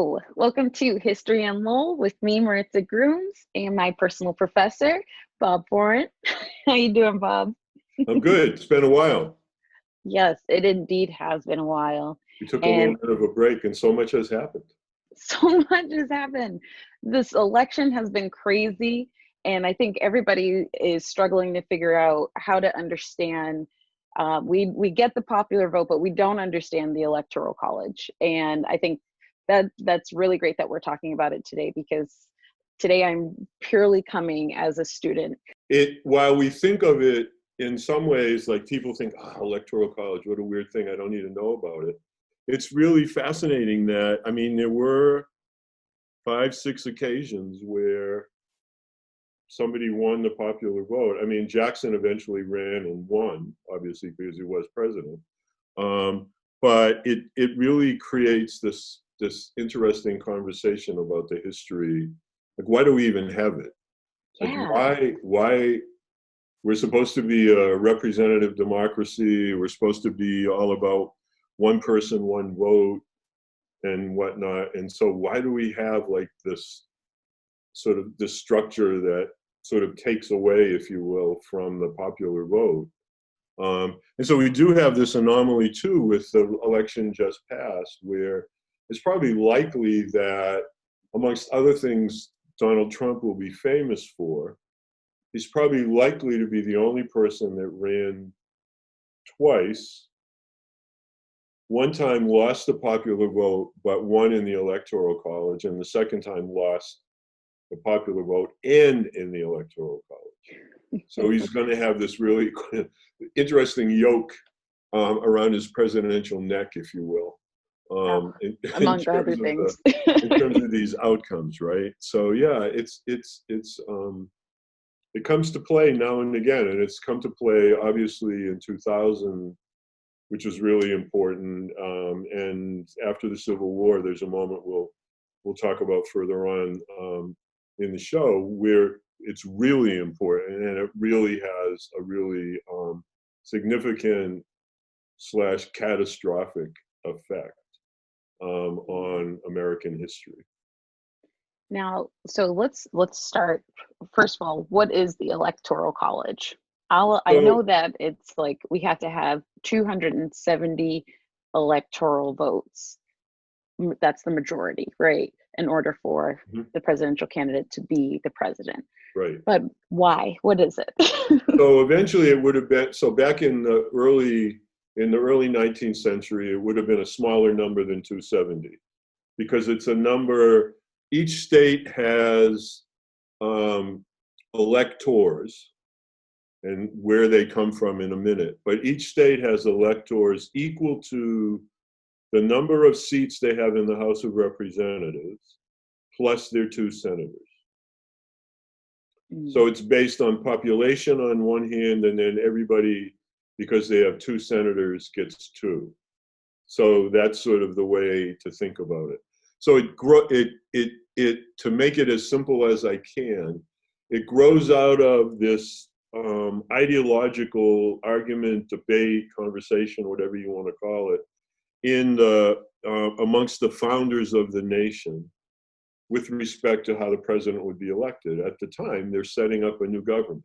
Hello, welcome to History on Lowell with me, Maritza Grooms, and my personal professor, Bob Forrant. How you doing, Bob? I'm good. It's been a while. Yes, it indeed has been a while, We took a little and bit of a break and so much has happened. so much has happened. This election has been crazy, and I think everybody is struggling to figure out how to understand. We get the popular vote, but we don't understand the Electoral College, and I think that's really great that we're talking about it today because today I'm purely coming as a student. While we think of it in some ways, like people think, Electoral College, what a weird thing. I don't need to know about it. It's really fascinating that, I mean, there were 5, 6 occasions where somebody won the popular vote. I mean, Jackson eventually ran and won, obviously, because he was president. But it really creates this interesting conversation about the history. Like, why do we even have it? Yeah. Like, why we're supposed to be a representative democracy. We're supposed to be all about one person, one vote and whatnot. And so why do we have like this sort of this structure that sort of takes away, if you will, from the popular vote? And so we do have this anomaly too with the election just passed, where it's probably likely that, amongst other things Donald Trump will be famous for, he's probably likely to be the only person that ran twice. One time lost the popular vote, but won in the Electoral College, and the second time lost the popular vote and in the Electoral College. So he's going to have this really interesting yoke around his presidential neck, if you will, Among other things. in terms of these outcomes, right? So yeah, it comes to play now and again, and it's come to play obviously in 2000, which was really important. And after the Civil War, there's a moment we'll talk about further on in the show where it's really important, and it really has a really significant / catastrophic effect on American history. Now, so let's start. First of all, what is the Electoral College? I know So that it's like we have to have 270 electoral votes. That's the majority, right? In order for mhm, the presidential candidate to be the president. right. But why? What is it? So eventually it would have been, so back in the early 19th century, it would have been a smaller number than 270, because it's a number, each state has electors, and where they come from in a minute, but each state has electors equal to the number of seats they have in the House of Representatives plus their 2 senators. So it's based on population on one hand, and then everybody, because they have 2 senators, gets 2. So that's sort of the way to think about it. So to make it as simple as I can, it grows out of this ideological argument, debate, conversation, whatever you want to call it, in the amongst the founders of the nation, with respect to how the president would be elected. At the time, they're setting up a new government.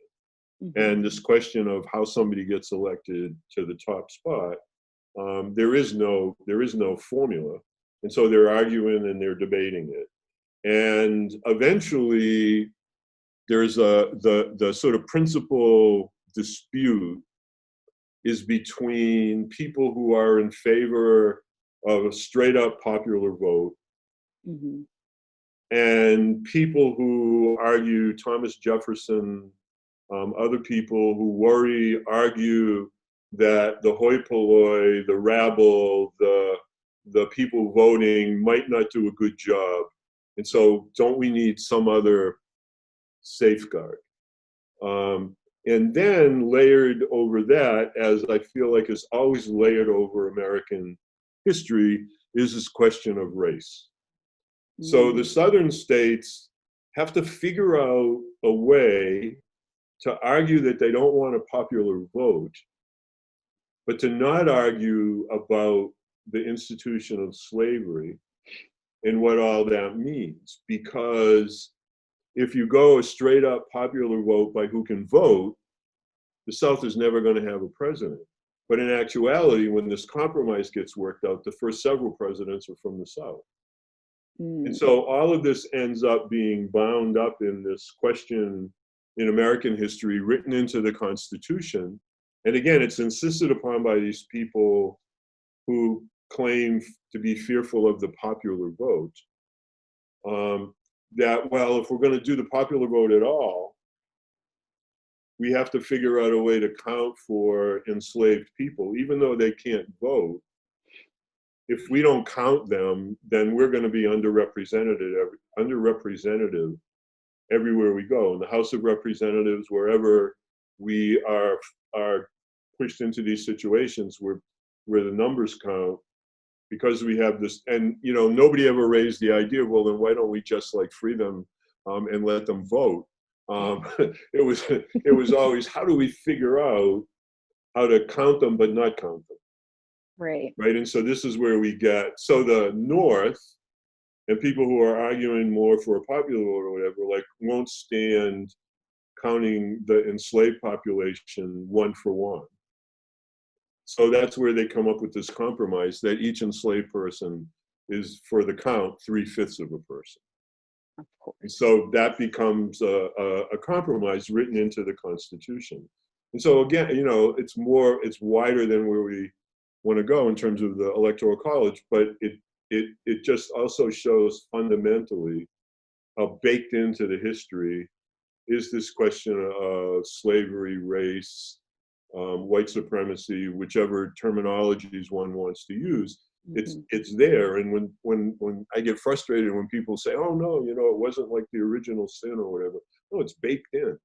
Mm-hmm. And this question of how somebody gets elected to the top spot, there is no formula. And so they're arguing and they're debating it. And eventually, there's the sort of principal dispute is between people who are in favor of a straight up popular vote, Mm-hmm. and people who argue, Thomas Jefferson, other people who argue that the hoi polloi, the rabble, the people voting might not do a good job. And so don't we need some other safeguard? And then layered over that, as I feel like is always layered over American history, is this question of race. So the southern states have to figure out a way to argue that they don't want a popular vote, but to not argue about the institution of slavery, and what all that means. Because if you go a straight up popular vote by who can vote, the South is never going to have a president. But in actuality, when this compromise gets worked out, the first several presidents are from the South. And so all of this ends up being bound up in this question in American history written into the Constitution. And again, it's insisted upon by these people who claim to be fearful of the popular vote. That, well, if we're going to do the popular vote at all, we have to figure out a way to count for enslaved people, even though they can't vote. If we don't count them, then we're going to be underrepresented everywhere we go. In the House of Representatives, wherever we are pushed into these situations where the numbers count, because we have this, and nobody ever raised the idea, well, then why don't we just like free them and let them vote? It was always, how do we figure out how to count them but not count them? Right. And so this is where we get, so the North and people who are arguing more for a popular vote or whatever, like, won't stand counting the enslaved population one for one. So that's where they come up with this compromise that each enslaved person is, for the count, 3/5 of a person. Of course. And so that becomes a compromise written into the Constitution. And so again, it's wider than where we want to go in terms of the Electoral College, but it just also shows fundamentally how baked into the history is this question of slavery, race, white supremacy, whichever terminologies one wants to use. It's there. And when I get frustrated when people say, oh no, it wasn't like the original sin or whatever. No, it's baked in.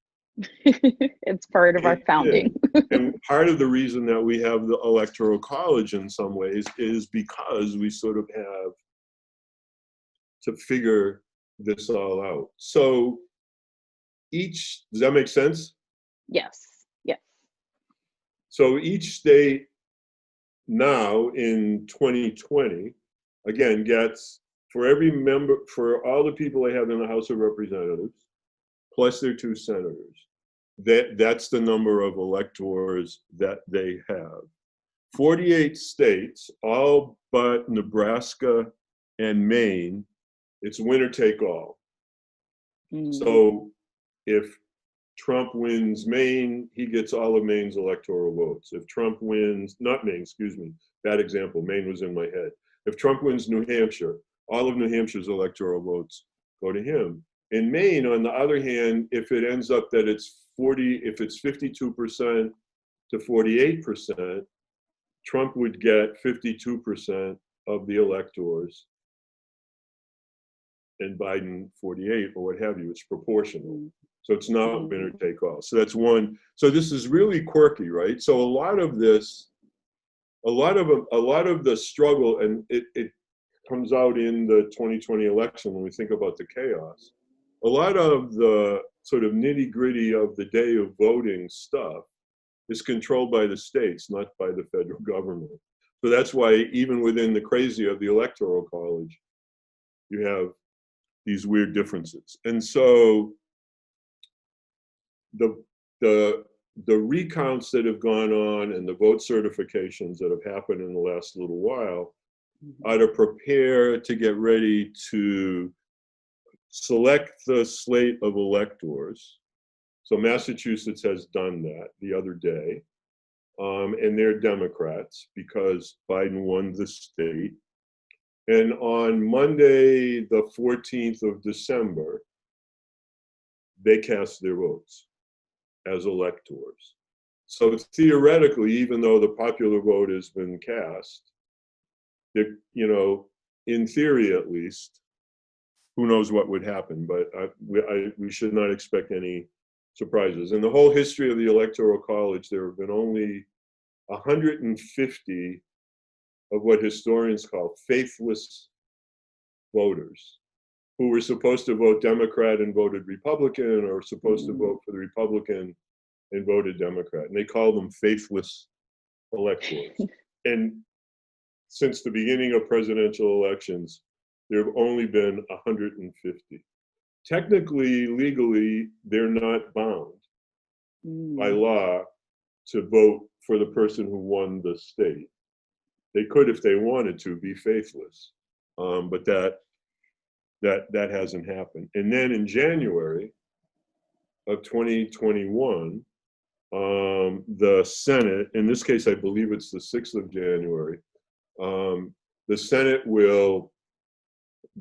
It's part of our founding. And part of the reason that we have the Electoral College in some ways is because we sort of have to figure this all out. So does that make sense? Yes. So each state now in 2020, again, gets, for every member, for all the people they have in the House of Representatives, plus their 2 senators, that's the number of electors that they have. 48 states, all but Nebraska and Maine, it's winner take all. So if Trump wins Maine, he gets all of Maine's electoral votes. If Trump wins, not Maine, excuse me, bad example, Maine was in my head. If Trump wins New Hampshire, all of New Hampshire's electoral votes go to him. In Maine, on the other hand, if it ends up that it's 52% to 48%, Trump would get 52% of the electors and Biden 48 or what have you. It's proportional. So it's not winner take all. So that's one. So this is really quirky, right? So a lot of the struggle, and it comes out in the 2020 election when we think about the chaos. A lot of the sort of nitty gritty of the day of voting stuff is controlled by the states, not by the federal government. So that's why even within the crazy of the Electoral College, you have these weird differences. And so the recounts that have gone on and the vote certifications that have happened in the last little while are to prepare to get ready to select the slate of electors. So Massachusetts has done that the other day, and they're Democrats because Biden won the state. And on Monday, the 14th of December, they cast their votes as electors. So theoretically, even though the popular vote has been cast, in theory at least, who knows what would happen, but we should not expect any surprises. In the whole history of the Electoral College, there have been only 150 of what historians call faithless voters, who were supposed to vote Democrat and voted Republican, or supposed to vote for the Republican and voted Democrat. And they call them faithless electors. And since the beginning of presidential elections, there have only been 150. Technically, legally, they're not bound by law to vote for the person who won the state. They could, if they wanted to, be faithless, but that hasn't happened. And then in January of 2021, the Senate, in this case, I believe it's the 6th of January, the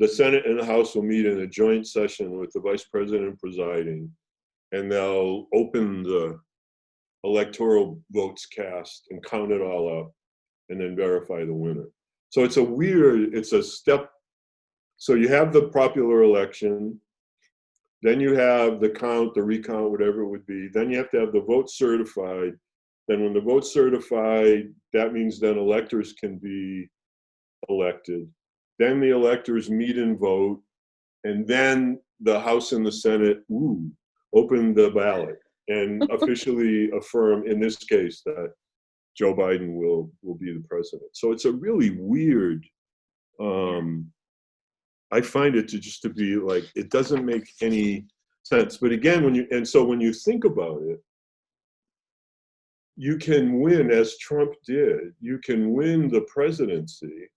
Senate and the House will meet in a joint session with the Vice President presiding, and they'll open the electoral votes cast and count it all up and then verify the winner. So it's a step. So you have the popular election, then you have the count, the recount, whatever it would be. Then you have to have the vote certified. Then when the vote's certified, that means then electors can be elected. Then the electors meet and vote. And then the House and the Senate, open the ballot and officially affirm, in this case, that Joe Biden will be the president. So it's a really weird, I find it to be like, it doesn't make any sense. But again, when you think about it, you can win, as Trump did, you can win the presidency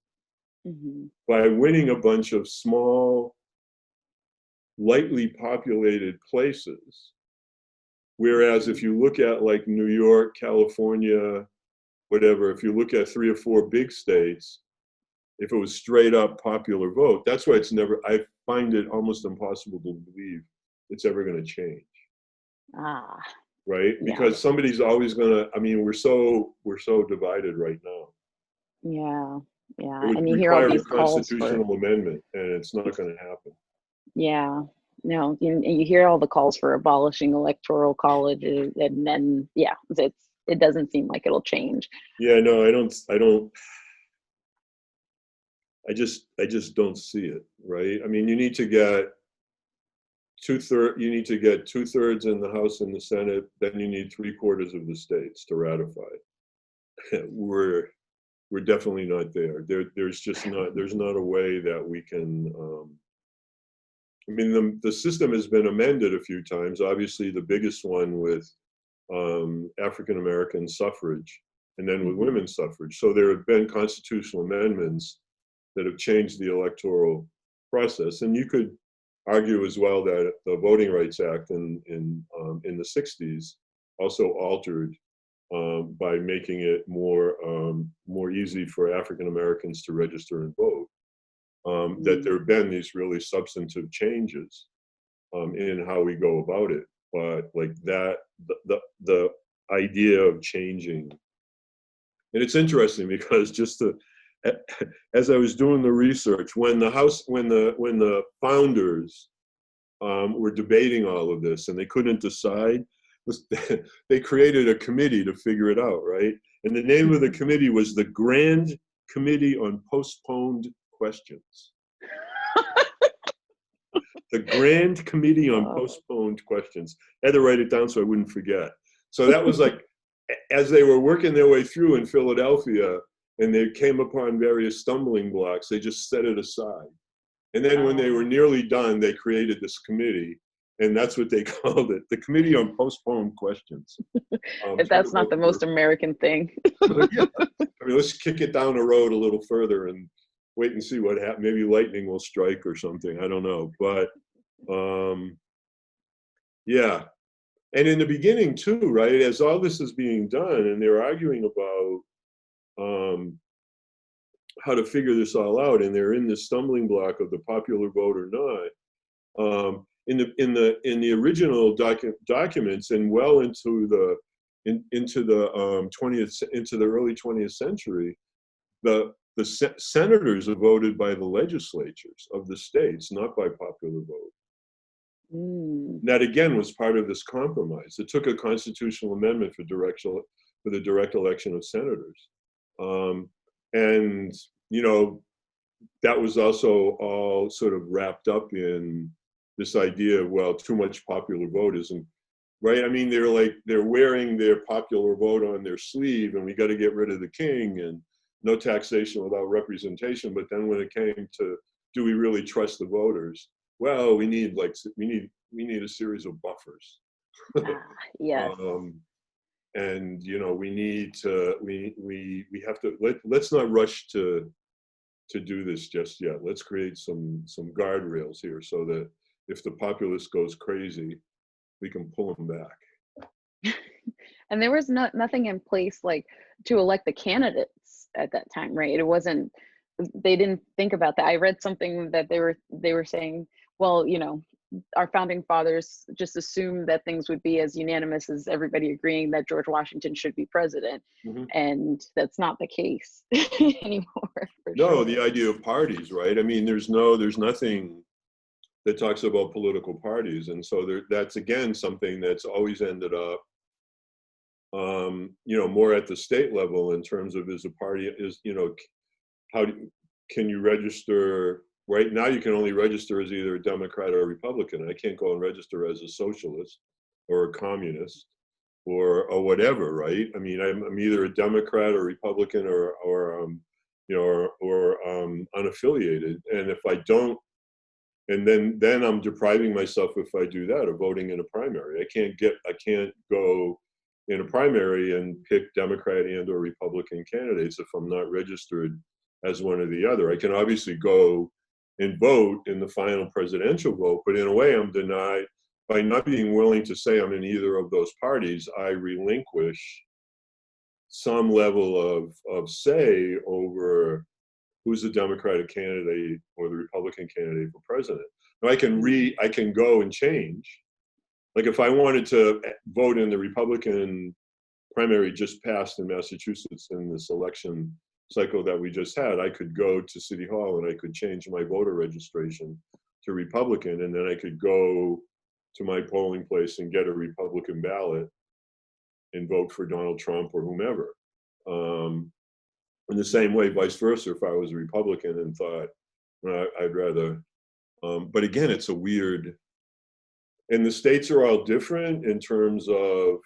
by winning a bunch of small, lightly populated places. Whereas if you look at like New York, California, whatever, if you look at 3 or 4 big states, if it was straight up popular vote, that's why I find it almost impossible to believe it's ever going to change. Right? Yeah. Because somebody's always going to, we're so divided right now. Yeah. It would And you hear all require these a constitutional amendment, and it's not going to happen. Yeah. No, you hear all the calls for abolishing Electoral College, and then, it doesn't seem like it'll change. Yeah, no, I just don't see it, right? You need to get two-thirds in the House and the Senate, then you need 3/4 of the states to ratify. We're definitely not there. There's not a way that we can. The system has been amended a few times. Obviously, the biggest one with African American suffrage, and then with women's suffrage. So there have been constitutional amendments that have changed the electoral process. And you could argue as well that the Voting Rights Act in the 60s also altered by making it more easy for African Americans to register and vote. That there have been these really substantive changes in how we go about it. But like that, the idea of changing, and it's interesting because as I was doing the research, when the founders were debating all of this and they couldn't decide, they created a committee to figure it out, right? And the name of the committee was the Grand Committee on Postponed Questions. The Grand Committee on Postponed Questions. I had to write it down so I wouldn't forget. So that was like, as they were working their way through in Philadelphia, and they came upon various stumbling blocks, they just set it aside. And then when they were nearly done, they created this committee, and that's what they called it, the Committee on Postponed Questions. If that's not the most American thing. Yeah. Let's kick it down the road a little further and wait and see what happens. Maybe lightning will strike or something. I don't know. But yeah. And in the beginning too, right, as all this is being done and they're arguing about how to figure this all out, and they're in the stumbling block of the popular vote or not. In the original documents and well into the early 20th century, the senators are voted by the legislatures of the states, not by popular vote. That again was part of this compromise. It took a constitutional amendment for the direct election of senators, and that was also all sort of wrapped up in this idea of, well, too much popular vote isn't right. They're wearing their popular vote on their sleeve, and we got to get rid of the king and no taxation without representation. But then when it came to do we really trust the voters? Well, we need a series of buffers. Yes. And we need to we have to let's not rush to do this just yet. Let's create some guardrails here so that if the populace goes crazy, we can pull them back. And there was nothing in place like to elect the candidates at that time, right? It wasn't, they didn't think about that. I read something that they were saying, well, our founding fathers just assumed that things would be as unanimous as everybody agreeing that George Washington should be president. Mm-hmm. And that's not the case anymore. No, the idea of parties, right? I mean, there's nothing that talks about political parties. And so that's, again, something that's always ended up, more at the state level in terms of is a party, can you register? Right now, you can only register as either a Democrat or a Republican. I can't go and register as a socialist or a communist or whatever, right? I mean, I'm either a Democrat or Republican or unaffiliated. And if I don't, and then I'm depriving myself if I do that of voting in a primary. I can't go in a primary and pick Democrat and or Republican candidates if I'm not registered as one or the other. I can obviously go and vote in the final presidential vote, but in a way I'm denied by not being willing to say I'm in either of those parties. I relinquish some level of say over who's the Democratic candidate or the Republican candidate for president. Now I can go and change. Like if I wanted to vote in the Republican primary just passed in Massachusetts in this election cycle that we just had, I could go to City Hall and I could change my voter registration to Republican, and then I could go to my polling place and get a Republican ballot and vote for Donald Trump or whomever. In the same way, vice versa, if I was a Republican and thought, well, I'd rather, but again, it's a weird, and the states are all different in terms of,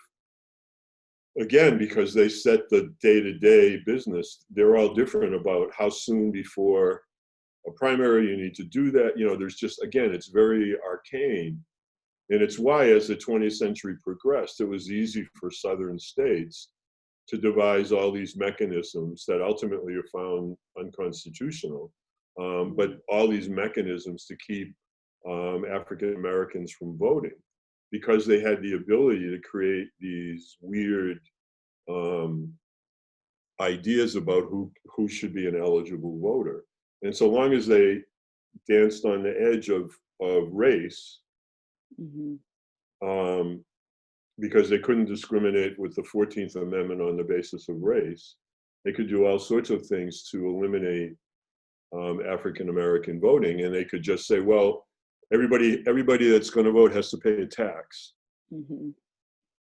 again, because they set the day-to-day business, they're all different about how soon before a primary you need to do that. There's just, again, it's very arcane. And it's why, as the 20th century progressed, it was easy for Southern states to devise all these mechanisms that ultimately are found unconstitutional, but all these mechanisms to keep African Americans from voting, because they had the ability to create these weird ideas about who should be an eligible voter. And so long as they danced on the edge of race, because they couldn't discriminate with the 14th Amendment on the basis of race, they could do all sorts of things to eliminate African American voting. And they could just say, well, everybody that's going to vote has to pay a tax.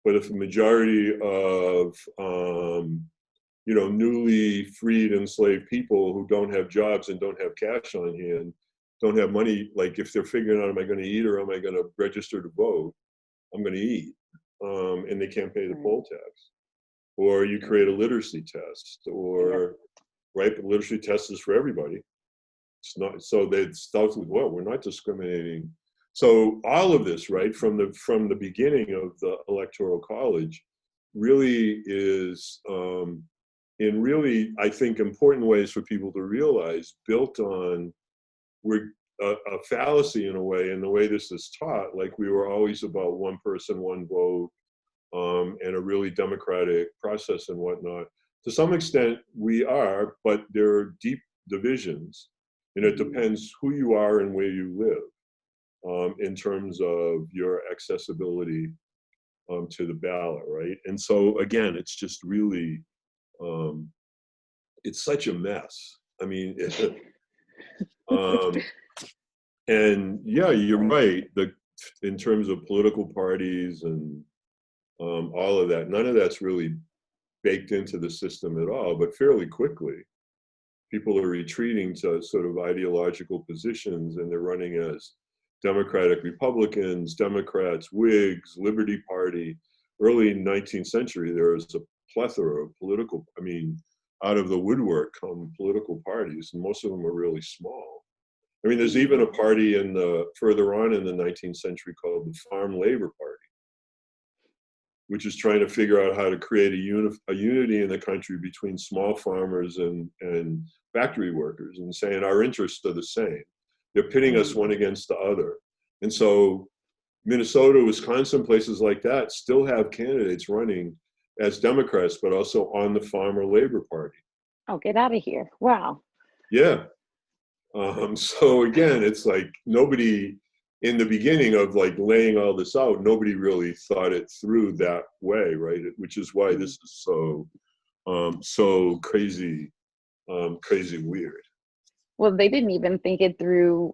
But if the majority of newly freed enslaved people who don't have jobs and don't have cash on hand, don't have money, like if they're figuring out, am I going to eat or am I going to register to vote? I'm going to eat, and they can't pay the poll tax. Or you create a literacy test, or right, but literacy test is for everybody. It's not, so they start with, well, we're not discriminating. So all of this, right, from the beginning of the Electoral College, really is, in really, I think, important ways for people to realize, built on a fallacy in a way, and the way this is taught, like we were always about one person, one vote, and a really democratic process and whatnot. To some extent, we are, but there are deep divisions, and it depends who you are and where you live, in terms of your accessibility to the ballot, right? And so again, it's just really, it's such a mess. I mean, and yeah, you're right. In terms of political parties and all of that, none of that's really baked into the system at all. But fairly quickly, people are retreating to sort of ideological positions, and they're running as Democratic Republicans, Democrats, Whigs, Liberty Party. Early 19th century, there was a plethora of political, out of the woodwork come political parties, and most of them are really small. I mean, there's even a party further on in the 19th century called the Farm Labor Party, which is trying to figure out how to create a unity in the country between small farmers and factory workers, and saying our interests are the same. They're pitting us one against the other. And so Minnesota, Wisconsin, places like that still have candidates running as Democrats, but also on the Farmer Labor Party. Oh, get out of here. Wow. Yeah. So again, it's like nobody, in the beginning of like laying all this out, nobody really thought it through that way, right? Which is why this is so crazy, crazy weird. Well, they didn't even think it through,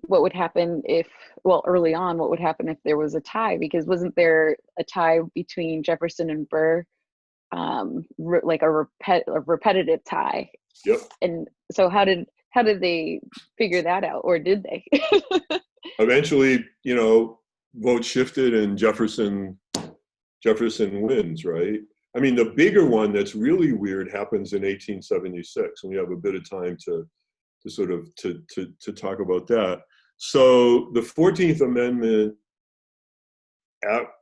what would happen if, well, early on, what would happen if there was a tie? Because wasn't there a tie between Jefferson and Burr, like a repetitive tie? Yep. And so how did they figure that out, or did they? Eventually, votes shifted and Jefferson wins, right? I mean, the bigger one that's really weird happens in 1876, and we have a bit of time to sort of to talk about that. So the 14th Amendment,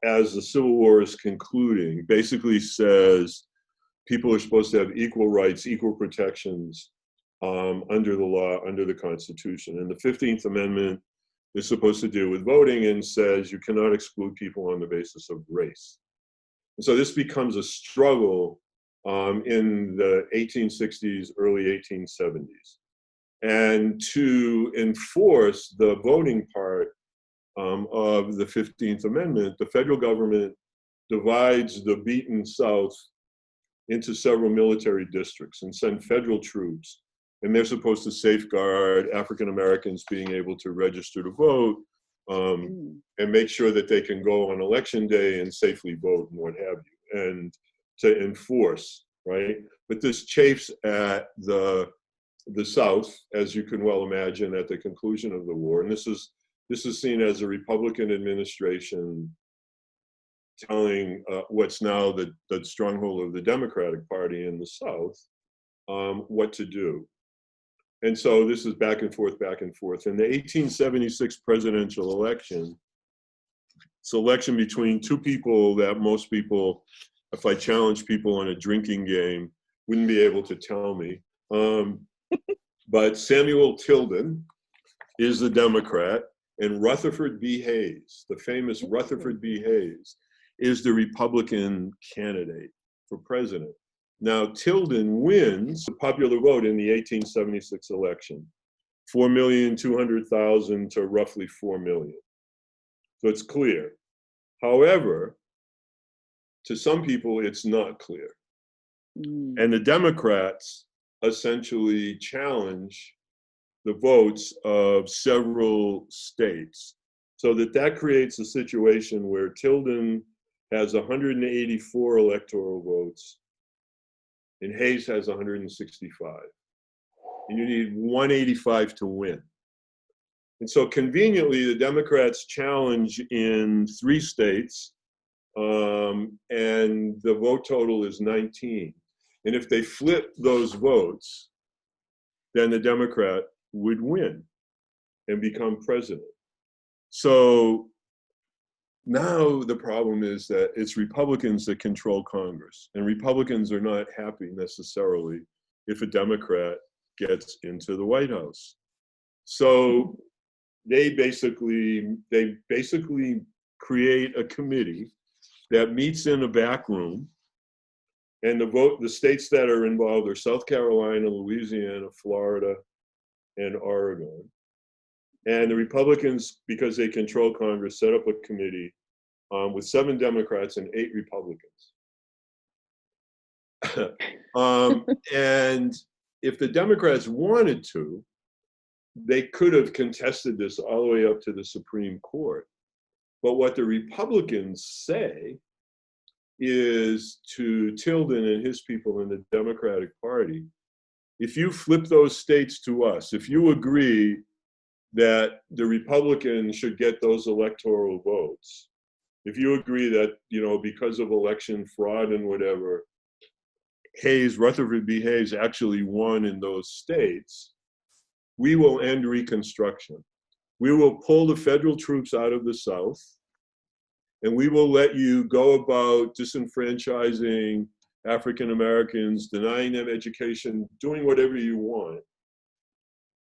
as the Civil War is concluding, basically says people are supposed to have equal rights, equal protections under the law, under the Constitution. And the 15th Amendment is supposed to deal with voting and says you cannot exclude people on the basis of race. And so this becomes a struggle in the 1860s, early 1870s. And to enforce the voting part of the 15th Amendment, the federal government divides the beaten South into several military districts and send federal troops. And they're supposed to safeguard African Americans being able to register to vote and make sure that they can go on election day and safely vote and what have you, and to enforce, right? But this chafes at the South, as you can well imagine, at the conclusion of the war. And this is seen as a Republican administration telling what's now the stronghold of the Democratic Party in the South what to do. And so this is back and forth, back and forth. In the 1876 presidential election, it's an election between two people that most people, if I challenge people on a drinking game, wouldn't be able to tell me. But Samuel Tilden is the Democrat, and Rutherford B. Hayes, the famous Rutherford B. Hayes, is the Republican candidate for president. Now, Tilden wins the popular vote in the 1876 election, 4,200,000 to roughly 4 million. So it's clear. However, to some people, it's not clear. And the Democrats essentially challenge the votes of several states, so that creates a situation where Tilden has 184 electoral votes and Hayes has 165. And you need 185 to win. And so conveniently, the Democrats challenge in 3 states, and the vote total is 19. And if they flip those votes, then the Democrat would win and become president. So now the problem is that it's Republicans that control Congress, and Republicans are not happy necessarily if a Democrat gets into the White House. So they basically create a committee that meets in a back room, and the states that are involved are South Carolina, Louisiana, Florida, and Oregon. And the Republicans, because they control Congress, set up a committee with 7 Democrats and 8 Republicans. And if the Democrats wanted to, they could have contested this all the way up to the Supreme Court. But what the Republicans say is to Tilden and his people in the Democratic Party, if you flip those states to us, if you agree that the Republicans should get those electoral votes, if you agree that, because of election fraud and whatever, Rutherford B. Hayes actually won in those states, we will end Reconstruction. We will pull the federal troops out of the South, and we will let you go about disenfranchising African Americans, denying them education, doing whatever you want,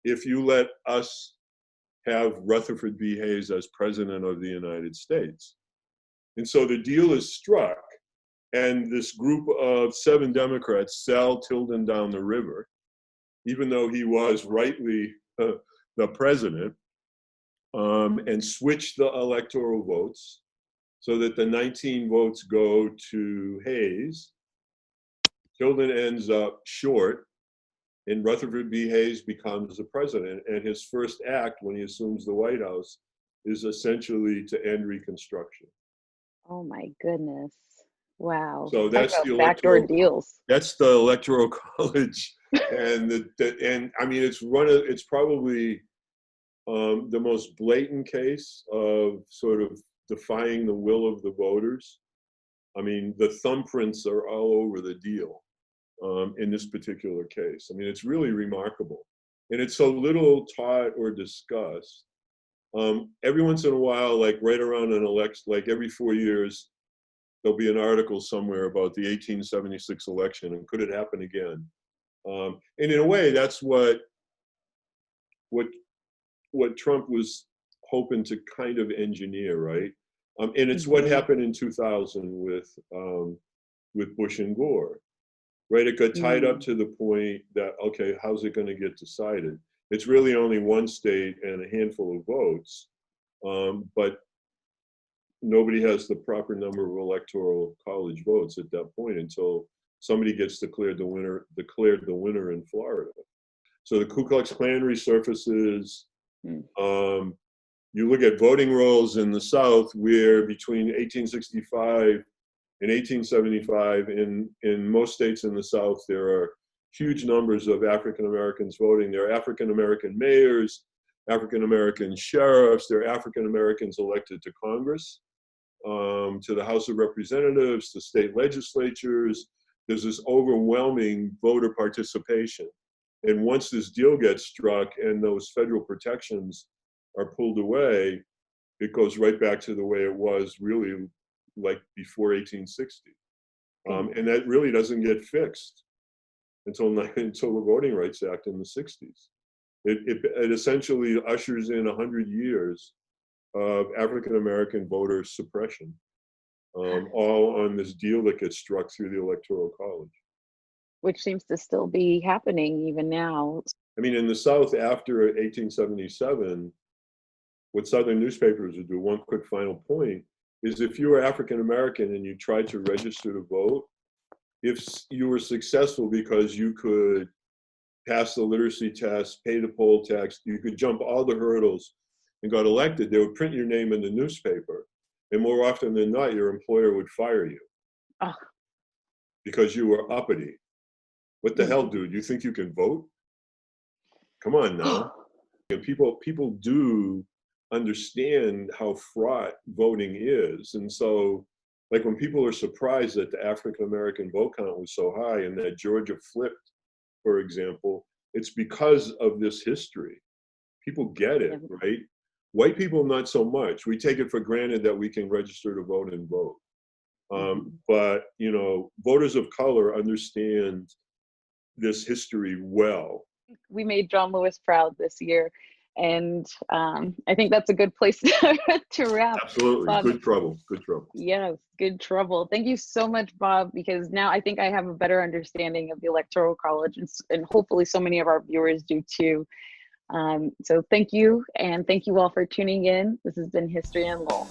if you let us have Rutherford B. Hayes as president of the United States. And so the deal is struck, and this group of 7 Democrats sell Tilden down the river, even though he was rightly the president, and switch the electoral votes so that the 19 votes go to Hayes. Tilden ends up short, and Rutherford B. Hayes becomes the president. And his first act when he assumes the White House is essentially to end Reconstruction. Oh my goodness. Wow. So Talk that's about the backdoor electoral, deals. that's the Electoral College. And and I mean, it's probably the most blatant case of sort of defying the will of the voters. I mean, the thumbprints are all over the deal in this particular case. I mean, it's really remarkable. And it's so little taught or discussed. Every once in a while, like right around an election, like every 4 years, there'll be an article somewhere about the 1876 election and could it happen again? And in a way, that's what Trump was hoping to kind of engineer, right? And it's what happened in 2000 with Bush and Gore, right? It got tied up to the point that, okay, how's it going to get decided? It's really only one state and a handful of votes, but nobody has the proper number of Electoral College votes at that point until somebody gets declared the winner in Florida. So the Ku Klux Klan resurfaces. You look at voting rolls in the South, where between 1865 and 1875, in most states in the South, there are huge numbers of African Americans voting. There are African American mayors, African American sheriffs, there are African Americans elected to Congress, to the House of Representatives, to state legislatures. There's this overwhelming voter participation. And once this deal gets struck and those federal protections are pulled away, it goes right back to the way it was really like before 1860. And that really doesn't get fixed until the Voting Rights Act in the 60s. It essentially ushers in 100 years of African-American voter suppression, all on this deal that gets struck through the Electoral College. Which seems to still be happening even now. I mean, in the South after 1877, what Southern newspapers would do, one quick final point, is if you were African American and you tried to register to vote, if you were successful because you could pass the literacy test, pay the poll tax, you could jump all the hurdles and got elected, they would print your name in the newspaper. And more often than not, your employer would fire you because you were uppity. What the hell, dude? You think you can vote? Come on now. And people do understand how fraught voting is. And so, like when people are surprised that the African-American vote count was so high and that Georgia flipped, for example, it's because of this history. People get it, right? White people, not so much. We take it for granted that we can register to vote and vote. But, you know, voters of color understand this history well. We made John Lewis proud this year, and I think that's a good place to wrap. Absolutely. Bob. Good trouble. Yes, good trouble. Thank you so much, Bob, because now I think I have a better understanding of the Electoral College, and hopefully so many of our viewers do too. So thank you, and thank you all for tuning in. This has been History in Lowell.